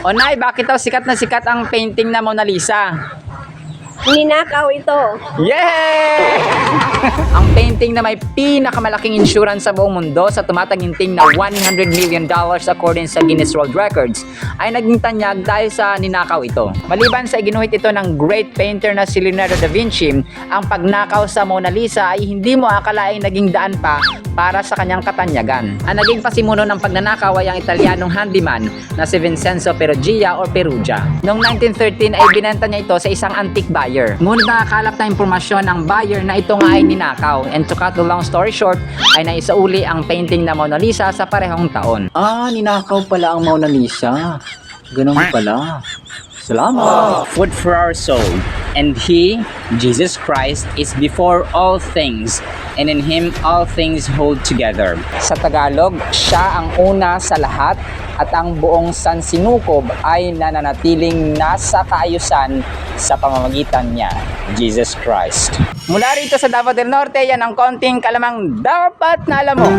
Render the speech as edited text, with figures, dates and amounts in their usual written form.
O Nay, bakit daw sikat na sikat ang painting na Mona Lisa? Ninakaw ito. Yay! Ang painting na may pinakamalaking insurance sa buong mundo sa tumataginting na $100 million according sa Guinness World Records ay naging tanyag dahil sa ninakaw ito. Maliban sa iginuhit ito ng great painter na si Leonardo da Vinci, ang pagnakaw sa Mona Lisa ay hindi mo akalaing naging daan pa para sa kanyang katanyagan. Ang naging pasimuno ng pagnanakaw ay ang Italianong handyman na si Vincenzo Perugia or Perugia. Noong 1913 ay binenta niya ito sa isang antique buyer. Ngunit nakakalap na impormasyon ang buyer na ito nga ay ninakaw. And to cut the long story short, ay naisauli ang painting na Mona Lisa sa parehong taon. Ah, ninakaw pala ang Mona Lisa. Ganun pala. Salamat. Food for our soul. And He, Jesus Christ, is before all things, and in Him all things hold together. Sa Tagalog, siya ang una sa lahat at ang buong sansinukob ay nananatiling nasa kaayusan sa pamamagitan niya, Jesus Christ. Mula rito sa Davao del Norte, yan ang konting kalamang dapat na alam mo.